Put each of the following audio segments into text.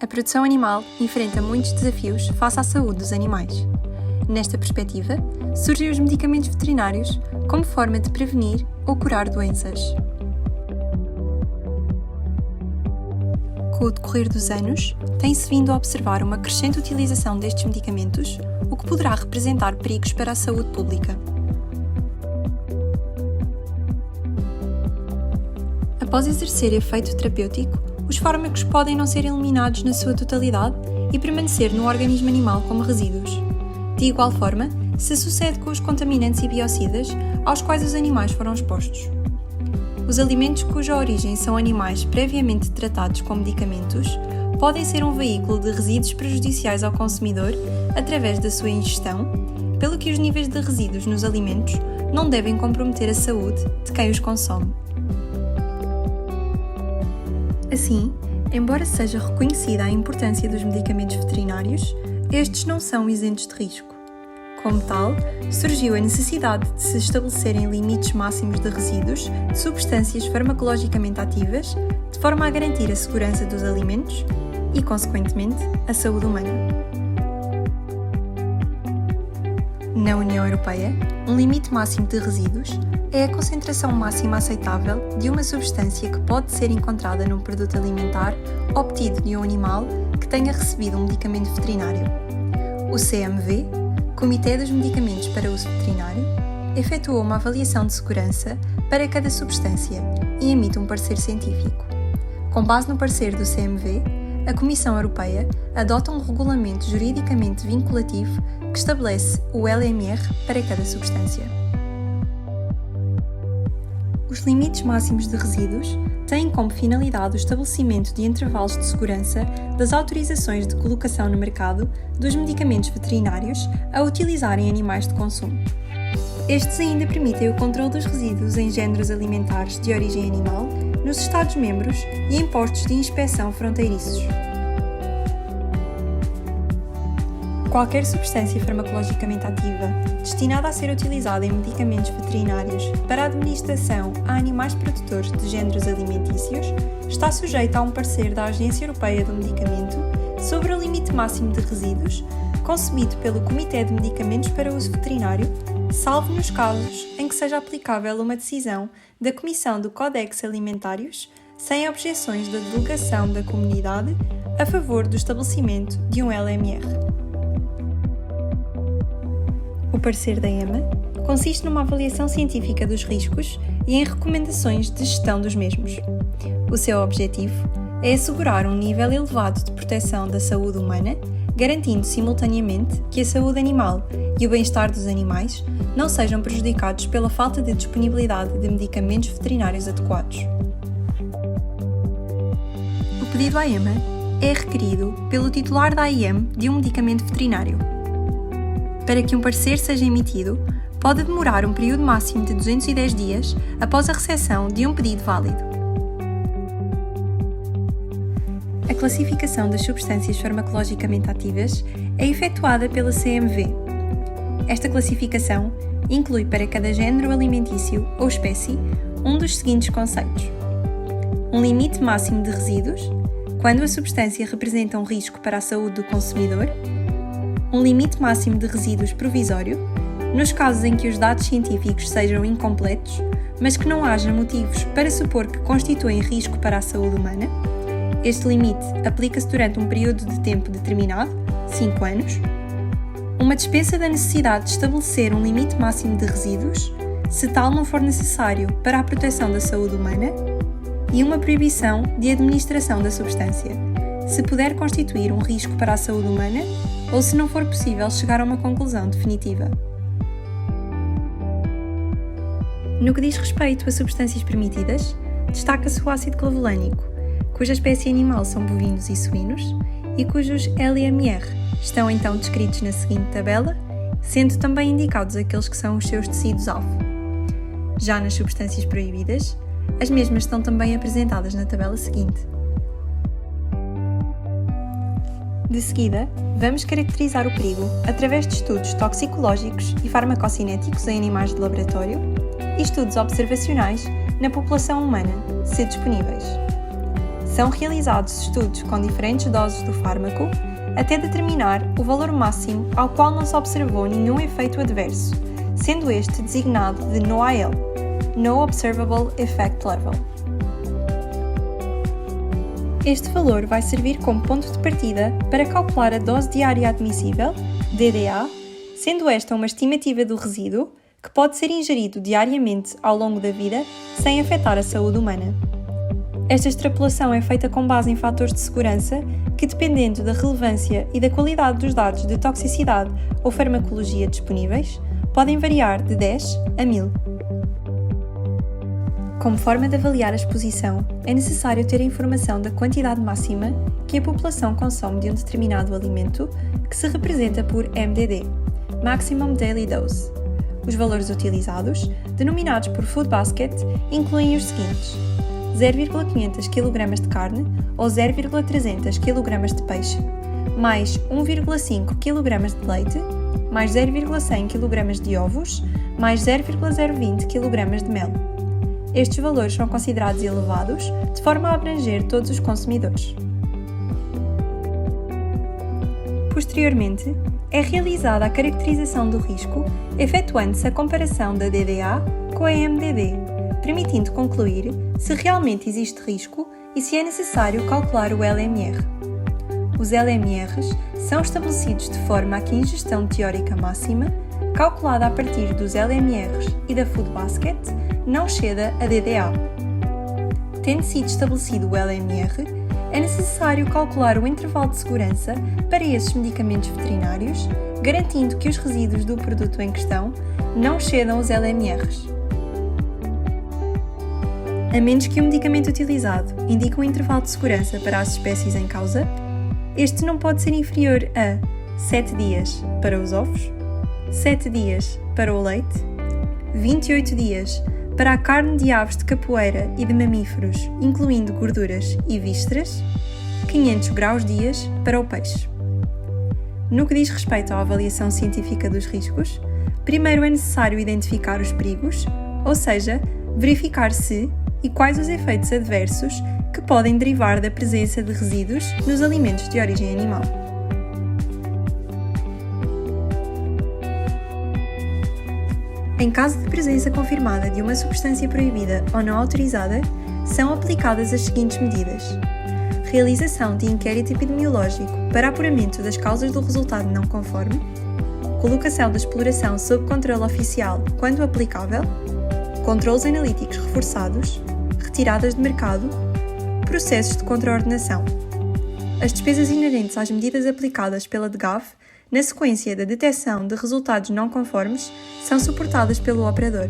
A produção animal enfrenta muitos desafios face à saúde dos animais. Nesta perspectiva, surgem os medicamentos veterinários como forma de prevenir ou curar doenças. Com o decorrer dos anos, tem-se vindo a observar uma crescente utilização destes medicamentos, o que poderá representar perigos para a saúde pública. Após exercer efeito terapêutico, os fármacos podem não ser eliminados na sua totalidade e permanecer no organismo animal como resíduos. De igual forma, se sucede com os contaminantes e biocidas aos quais os animais foram expostos. Os alimentos cuja origem são animais previamente tratados com medicamentos podem ser um veículo de resíduos prejudiciais ao consumidor através da sua ingestão, pelo que os níveis de resíduos nos alimentos não devem comprometer a saúde de quem os consome. Assim, embora seja reconhecida a importância dos medicamentos veterinários, estes não são isentos de risco. Como tal, surgiu a necessidade de se estabelecerem limites máximos de resíduos de substâncias farmacologicamente ativas, de forma a garantir a segurança dos alimentos e, consequentemente, a saúde humana. Na União Europeia, um limite máximo de resíduos é a concentração máxima aceitável de uma substância que pode ser encontrada num produto alimentar obtido de um animal que tenha recebido um medicamento veterinário. O CMV, Comitê dos Medicamentos para Uso Veterinário, efetua uma avaliação de segurança para cada substância e emite um parecer científico. Com base no parecer do CMV, a Comissão Europeia adota um regulamento juridicamente vinculativo que estabelece o LMR para cada substância. Os limites máximos de resíduos têm como finalidade o estabelecimento de intervalos de segurança das autorizações de colocação no mercado dos medicamentos veterinários a utilizar em animais de consumo. Estes ainda permitem o controle dos resíduos em géneros alimentares de origem animal nos Estados-membros e em postos de inspeção fronteiriços. Qualquer substância farmacologicamente ativa destinada a ser utilizada em medicamentos veterinários para administração a animais produtores de géneros alimentícios está sujeita a um parecer da Agência Europeia do Medicamento sobre o limite máximo de resíduos, concebido pelo Comitê de Medicamentos para Uso Veterinário, salvo nos casos em que seja aplicável uma decisão da Comissão do Codex Alimentários, sem objeções da delegação da comunidade a favor do estabelecimento de um LMR. O parecer da EMA consiste numa avaliação científica dos riscos e em recomendações de gestão dos mesmos. O seu objetivo é assegurar um nível elevado de proteção da saúde humana, garantindo simultaneamente que a saúde animal e o bem-estar dos animais não sejam prejudicados pela falta de disponibilidade de medicamentos veterinários adequados. O pedido à EMA é requerido pelo titular da AIM de um medicamento veterinário. Para que um parecer seja emitido, pode demorar um período máximo de 210 dias após a recepção de um pedido válido. A classificação das substâncias farmacologicamente ativas é efetuada pela CMV. Esta classificação inclui para cada género alimentício ou espécie um dos seguintes conceitos: um limite máximo de resíduos, quando a substância representa um risco para a saúde do consumidor; um limite máximo de resíduos provisório, nos casos em que os dados científicos sejam incompletos, mas que não haja motivos para supor que constituem risco para a saúde humana. Este limite aplica-se durante um período de tempo determinado, 5 anos. Uma dispensa da necessidade de estabelecer um limite máximo de resíduos, se tal não for necessário para a proteção da saúde humana. E uma proibição de administração da substância, se puder constituir um risco para a saúde humana ou se não for possível chegar a uma conclusão definitiva. No que diz respeito a substâncias permitidas, destaca-se o ácido clavulânico, cuja espécie animal são bovinos e suínos e cujos LMR estão então descritos na seguinte tabela, sendo também indicados aqueles que são os seus tecidos-alvo. Já nas substâncias proibidas, as mesmas estão também apresentadas na tabela seguinte. De seguida, vamos caracterizar o perigo através de estudos toxicológicos e farmacocinéticos em animais de laboratório e estudos observacionais na população humana, se disponíveis. São realizados estudos com diferentes doses do fármaco até determinar o valor máximo ao qual não se observou nenhum efeito adverso, sendo este designado de NOAEL, No Observable Effect Level. Este valor vai servir como ponto de partida para calcular a dose diária admissível, DDA, sendo esta uma estimativa do resíduo que pode ser ingerido diariamente ao longo da vida sem afetar a saúde humana. Esta extrapolação é feita com base em fatores de segurança que, dependendo da relevância e da qualidade dos dados de toxicidade ou farmacologia disponíveis, podem variar de 10 a 1000. Como forma de avaliar a exposição, é necessário ter a informação da quantidade máxima que a população consome de um determinado alimento, que se representa por MDD, Maximum Daily Dose. Os valores utilizados, denominados por Food Basket, incluem os seguintes: 0,500 kg de carne ou 0,300 kg de peixe, mais 1,5 kg de leite, mais 0,100 kg de ovos, mais 0,020 kg de mel. Estes valores são considerados elevados, de forma a abranger todos os consumidores. Posteriormente, é realizada a caracterização do risco, efetuando-se a comparação da DDA com a MDD, permitindo concluir se realmente existe risco e se é necessário calcular o LMR. Os LMRs são estabelecidos de forma a que a ingestão teórica máxima, calculada a partir dos LMRs e da Food Basket, não exceda a DDA. Tendo sido estabelecido o LMR, é necessário calcular o intervalo de segurança para esses medicamentos veterinários, garantindo que os resíduos do produto em questão não excedam os LMRs. A menos que o medicamento utilizado indique um intervalo de segurança para as espécies em causa, este não pode ser inferior a 7 dias para os ovos, 7 dias para o leite, 28 dias para a carne de aves de capoeira e de mamíferos, incluindo gorduras e vísceras, 500 graus dias para o peixe. No que diz respeito à avaliação científica dos riscos, primeiro é necessário identificar os perigos, ou seja, verificar se e quais os efeitos adversos que podem derivar da presença de resíduos nos alimentos de origem animal. Em caso de presença confirmada de uma substância proibida ou não autorizada, são aplicadas as seguintes medidas: realização de inquérito epidemiológico para apuramento das causas do resultado não conforme, colocação da exploração sob controle oficial quando aplicável, controles analíticos reforçados, retiradas de mercado, processos de contraordenação. As despesas inerentes às medidas aplicadas pela DGAV na sequência da detecção de resultados não conformes, são suportadas pelo operador.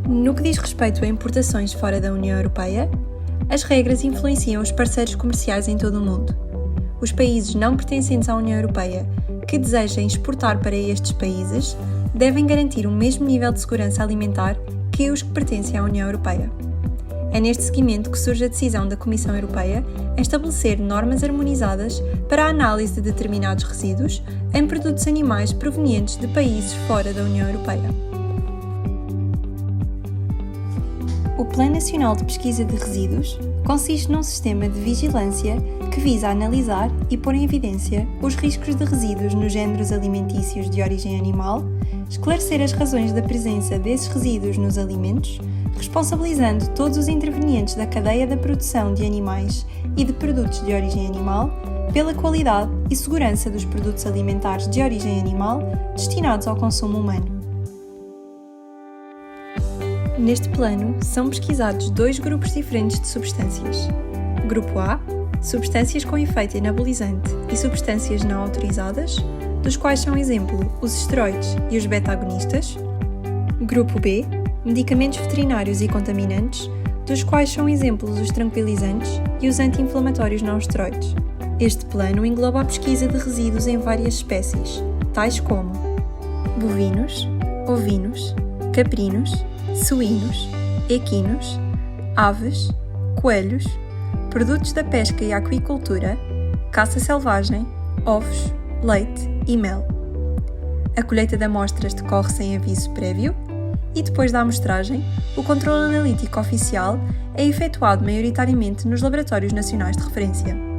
No que diz respeito a importações fora da União Europeia, as regras influenciam os parceiros comerciais em todo o mundo. Os países não pertencentes à União Europeia que desejem exportar para estes países devem garantir o mesmo nível de segurança alimentar que os que pertencem à União Europeia. É neste seguimento que surge a decisão da Comissão Europeia em estabelecer normas harmonizadas para a análise de determinados resíduos em produtos animais provenientes de países fora da União Europeia. O Plano Nacional de Pesquisa de Resíduos consiste num sistema de vigilância que visa analisar e pôr em evidência os riscos de resíduos nos géneros alimentícios de origem animal, esclarecer as razões da presença desses resíduos nos alimentos, responsabilizando todos os intervenientes da cadeia da produção de animais e de produtos de origem animal pela qualidade e segurança dos produtos alimentares de origem animal destinados ao consumo humano. Neste plano, são pesquisados 2 grupos diferentes de substâncias. Grupo A, substâncias com efeito anabolizante e substâncias não autorizadas, dos quais são exemplo os esteroides e os beta-agonistas. Grupo B, medicamentos veterinários e contaminantes, dos quais são exemplos os tranquilizantes e os anti-inflamatórios não esteroides. Este plano engloba a pesquisa de resíduos em várias espécies, tais como bovinos, ovinos, caprinos, suínos, equinos, aves, coelhos, produtos da pesca e aquicultura, caça selvagem, ovos, leite e mel. A colheita de amostras decorre sem aviso prévio e depois da amostragem, o controle analítico oficial é efetuado maioritariamente nos laboratórios nacionais de referência.